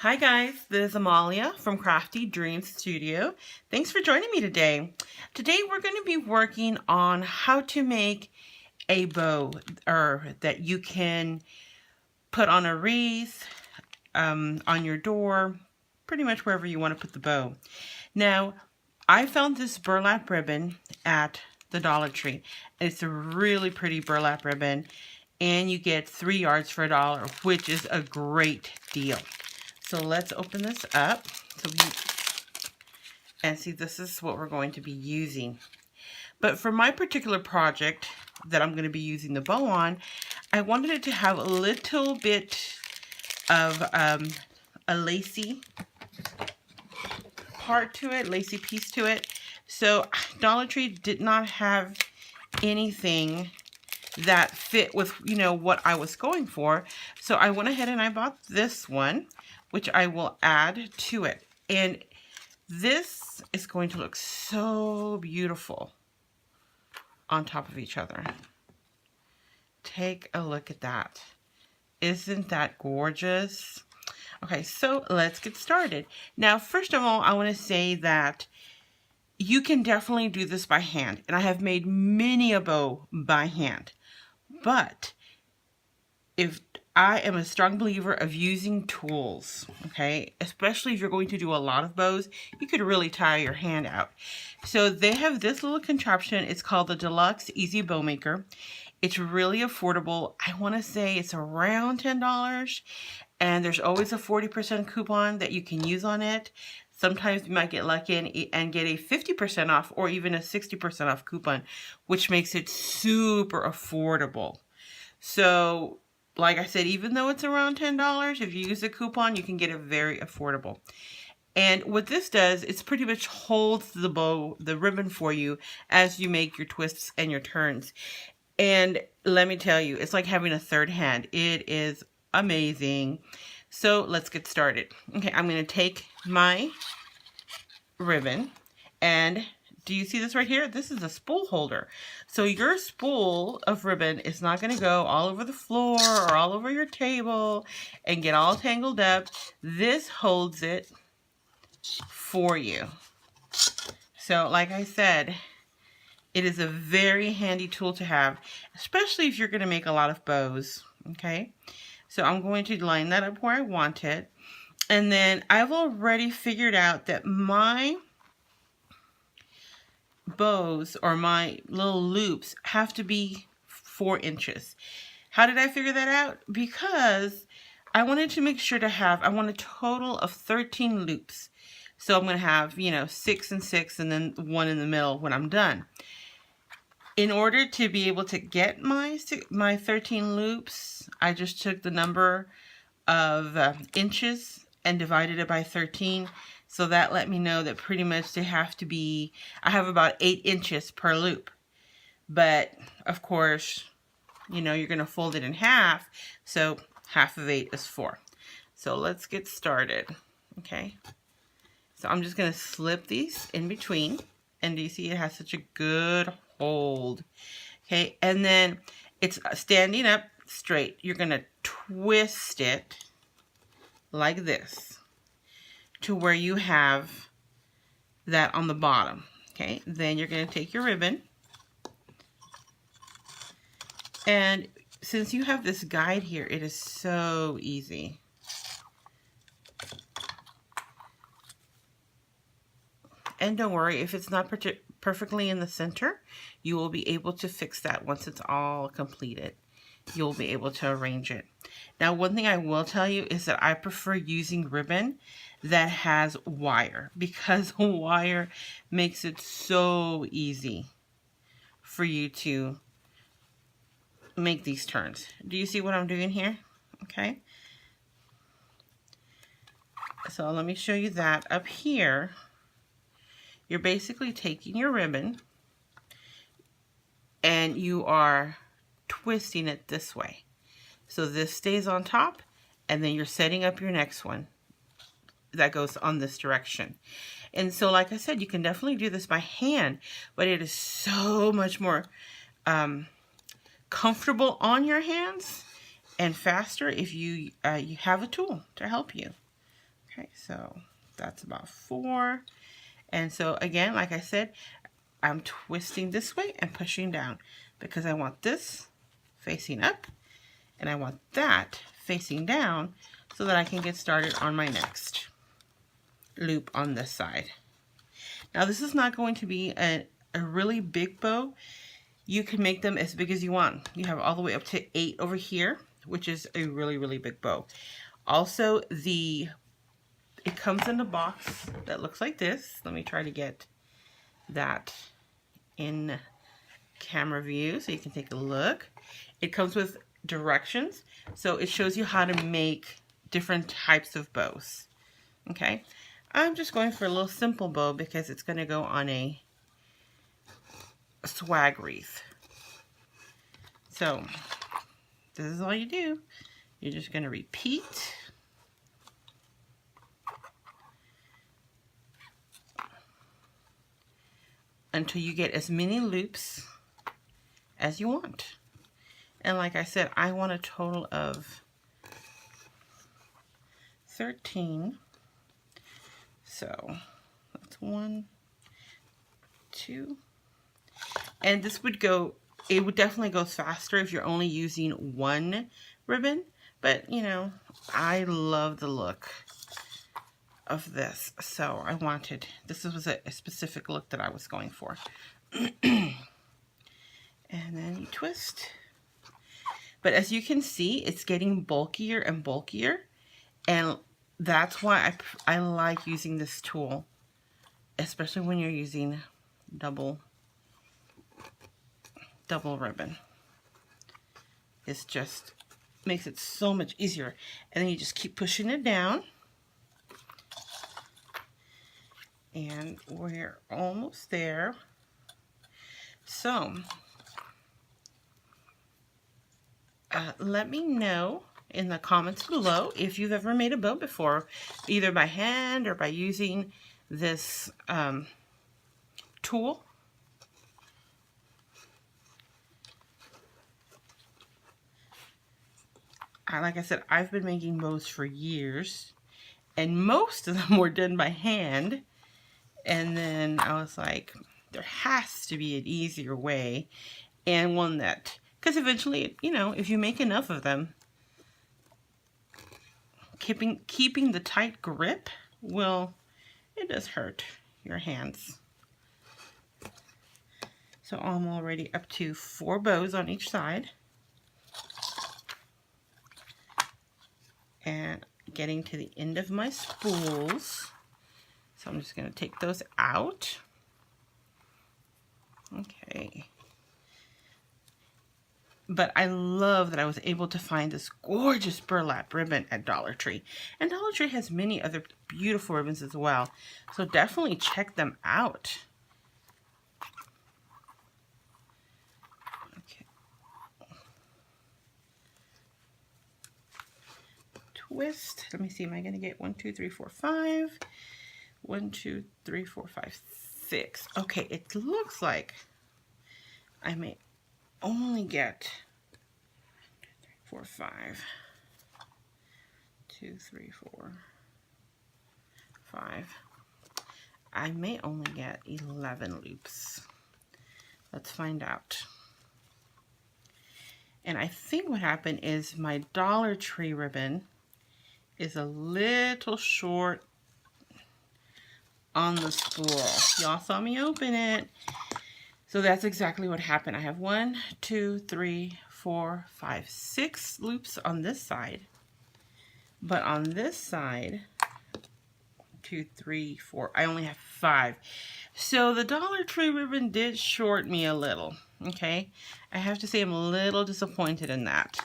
Hi guys, this is Amalia from CraftyDreamsStudio. Thanks for joining me today. Today we're going to be working on how to make a bow that you can put on a wreath, on your door, pretty much wherever you want to put the bow. Now, I found this burlap ribbon at the Dollar Tree. It's a really pretty burlap ribbon and you get 3 yards for $1, which is a great deal. So let's open this up and see, this is what we're going to be using. But for my particular project that I'm going to be using the bow on, I wanted it to have a little bit of a lacy part to it, lacy piece to it. So Dollar Tree did not have anything that fit with, what I was going for. So I went ahead and I bought this one, which I will add to it. And this is going to look so beautiful on top of each other. Take a look at that. Isn't that gorgeous? Okay, so let's get started. Now, first of all, I want to say that you can definitely do this by hand. And I have made many a bow by hand. But I am a strong believer of using tools, okay? Especially if you're going to do a lot of bows, you could really tire your hand out. So they have this little contraption. It's called the Deluxe Easy Bow Maker. It's really affordable. I want to say it's around $10, and there's always a 40% coupon that you can use on it. Sometimes you might get lucky and get a 50% off or even a 60% off coupon, which makes it super affordable. So, like I said, even though it's around $10, if you use a coupon, you can get it very affordable. And what this does, it's pretty much holds the bow, the ribbon for you as you make your twists and your turns. And let me tell you, it's like having a third hand. It is amazing. So let's get started. Okay, I'm going to take my ribbon, and do you see this right here? This is a spool holder. So your spool of ribbon is not going to go all over the floor or all over your table and get all tangled up. This holds it for you. So like I said, it is a very handy tool to have, especially if you're going to make a lot of bows. Okay, so I'm going to line that up where I want it. And then I've already figured out that my bows or my little loops have to be 4 inches. How did I figure that out? Because I wanted to make sure I want a total of 13 loops. So I'm going to have, 6 and 6 and then 1 in the middle when I'm done. In order to be able to get my 13 loops, I just took the number of inches and divided it by 13. So that let me know that pretty much they have to be, I have about 8 inches per loop. But of course, you're going to fold it in half. So half of 8 is 4. So let's get started. Okay. So I'm just going to slip these in between. And do you see it has such a good hold? Okay. And then it's standing up straight. You're going to twist it like this to where you have that on the bottom. Okay, then you're going to take your ribbon, and since you have this guide here, it is so easy. And don't worry, if it's not perfectly in the center, you will be able to fix that once it's all completed. You'll be able to arrange it. Now, one thing I will tell you is that I prefer using ribbon that has wire, because wire makes it so easy for you to make these turns. Do you see what I'm doing here? Okay. So let me show you that. Up here, you're basically taking your ribbon and you are twisting it this way. So this stays on top, and then you're setting up your next one that goes on this direction. And so, like I said, you can definitely do this by hand, but it is so much more comfortable on your hands and faster if you have a tool to help you. Okay, so that's about 4. And so again, like I said, I'm twisting this way and pushing down because I want this facing up and I want that facing down so that I can get started on my next loop on this side. Now this is not going to be a really big bow. You can make them as big as you want. You have all the way up to 8 over here, which is a really big bow. Also, it comes in a box that looks like this. Let me try to get that in camera view so you can take a look. It comes with directions, so it shows you how to make different types of bows. Okay, I'm just going for a little simple bow because it's going to go on a swag wreath. So this is all you do. You're just going to repeat. Until you get as many loops as you want. And like I said, I want a total of 13. So that's 1, 2. And this would go, it would definitely go faster if you're only using 1 ribbon. But, you know, I love the look of this. So I wanted, this was a specific look that I was going for. And then you twist. But as you can see, it's getting bulkier and bulkier. And that's why I like using this tool, especially when you're using double ribbon. It's just makes it so much easier. And then you just keep pushing it down. And we're almost there. So let me know in the comments below if you've ever made a bow before, either by hand or by using this tool. Like I said, I've been making bows for years, and most of them were done by hand. And then I was like, there has to be an easier way, and one that, because eventually, you know, if you make enough of them, keeping the tight grip will, it does hurt your hands. So I'm already up to 4 bows on each side. And getting to the end of my spools. So I'm just going to take those out. Okay. But I love that I was able to find this gorgeous burlap ribbon at Dollar Tree. And Dollar Tree has many other beautiful ribbons as well. So definitely check them out. Okay. Twist. Let me see. Am I going to get 1, 2, 3, 4, 5? 1, 2, 3, 4, 5, 6. Okay, it looks like I may only get 4, 5. 2, 3, 4, 5. I may only get 11 loops. Let's find out. And I think what happened is my Dollar Tree ribbon is a little short on the spool. Y'all saw me open it. So that's exactly what happened. I have 1, 2, 3, 4, 5, 6 loops on this side. But on this side, 2, 3, 4, I only have 5. So the Dollar Tree ribbon did short me a little. Okay, I have to say I'm a little disappointed in that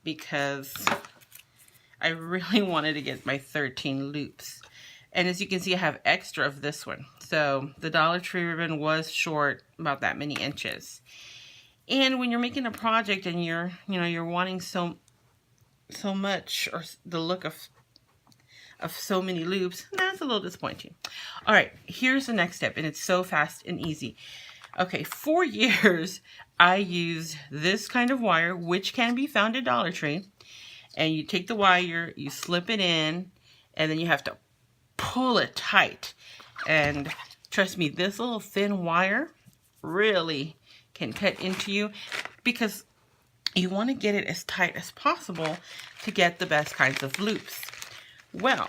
because I really wanted to get my 13 loops. And as you can see, I have extra of this one. So the Dollar Tree ribbon was short about that many inches. And when you're making a project and you're wanting so much, or the look of so many loops, that's a little disappointing. All right, here's the next step, and it's so fast and easy. Okay, for years, I used this kind of wire, which can be found at Dollar Tree. And you take the wire, you slip it in, and then you have to pull it tight. And trust me, this little thin wire really can cut into you, because you want to get it as tight as possible to get the best kinds of loops. Well,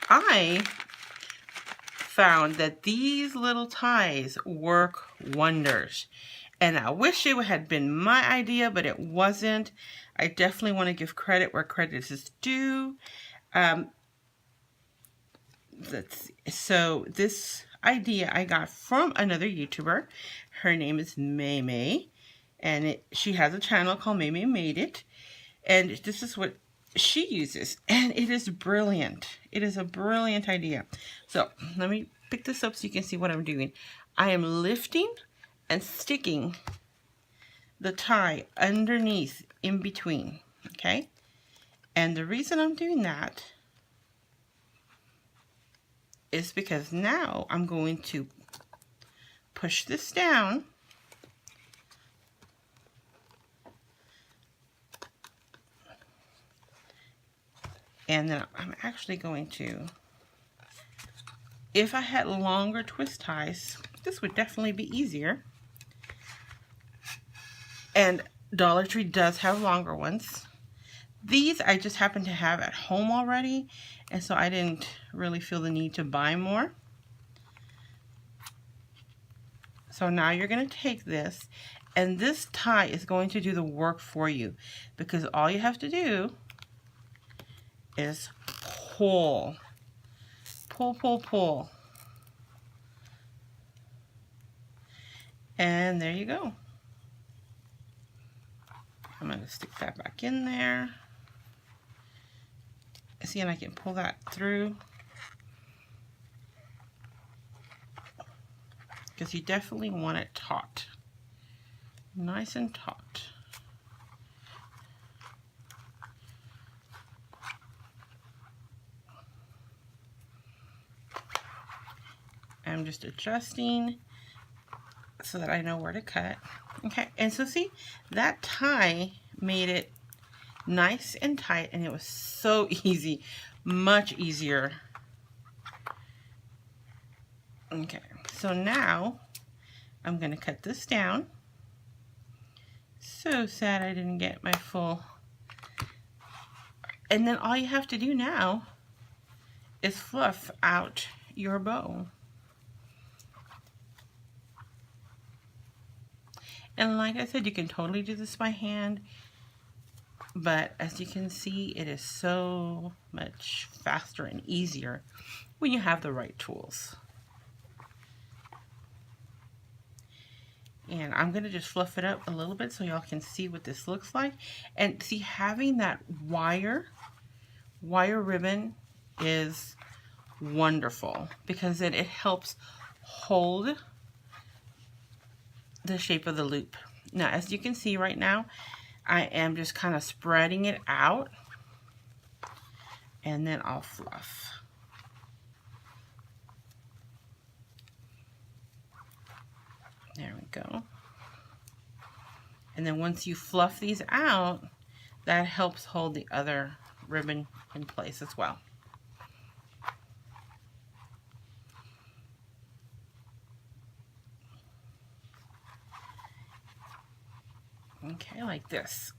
I found that these little ties work wonders. And I wish it had been my idea, but it wasn't. I definitely want to give credit where credit is due. So this idea I got from another YouTuber. Her name is May, and she has a channel called May Made It. And this is what she uses, and it is brilliant. It is a brilliant idea. So let me pick this up so you can see what I'm doing. I am lifting and sticking the tie underneath, in between, okay? And the reason I'm doing that is because now I'm going to push this down, and then I'm actually going to, if I had longer twist ties, this would definitely be easier. And Dollar Tree does have longer ones. These I just happen to have at home already, and so I didn't really feel the need to buy more. So now you're going to take this, and this tie is going to do the work for you, because all you have to do is pull. Pull, pull, pull. And there you go. I'm going to stick that back in there. See, and I can pull that through, because you definitely want it taut. Nice and taut. I'm just adjusting so that I know where to cut. Okay, and so see, that tie made it nice and tight, and it was so easy, much easier. Okay, so now I'm going to cut this down. So sad I didn't get my full. And then all you have to do now is fluff out your bow. And like I said, you can totally do this by hand, but as you can see, it is so much faster and easier when you have the right tools. And I'm going to just fluff it up a little bit so y'all can see what this looks like. And see, having that wire ribbon is wonderful, because then it helps hold the shape of the loop. Now, as you can see right now, I am just kind of spreading it out, and then I'll fluff. There we go. And then once you fluff these out, that helps hold the other ribbon in place as well. Okay, like this.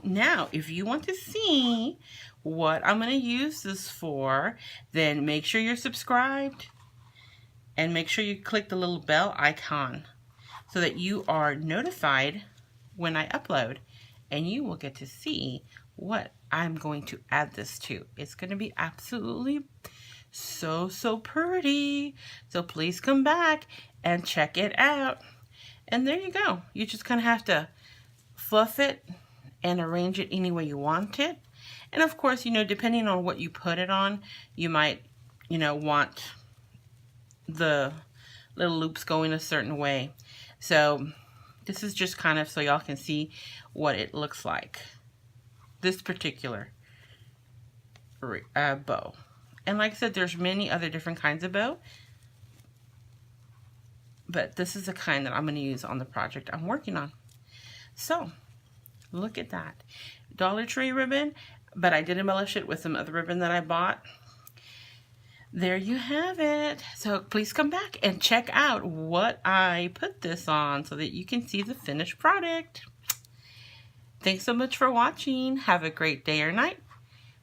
Now, if you want to see what I'm going to use this for, then make sure you're subscribed and make sure you click the little bell icon so that you are notified when I upload, and you will get to see what I'm going to add this to. It's going to be absolutely so pretty. So please come back and check it out. And there you go. You just kind of have to fluff it and arrange it any way you want it. And of course, you know, depending on what you put it on, you might, you know, want the little loops going a certain way. So this is just kind of so y'all can see what it looks like. This particular bow. And like I said, there's many other different kinds of bow, but this is the kind that I'm going to use on the project I'm working on. So look at that. Dollar Tree ribbon. but I did embellish it with some other ribbon that I bought. There you have it. So please come back and check out what I put this on so that you can see the finished product. Thanks so much for watching. Have a great day or night,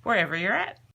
wherever you're at.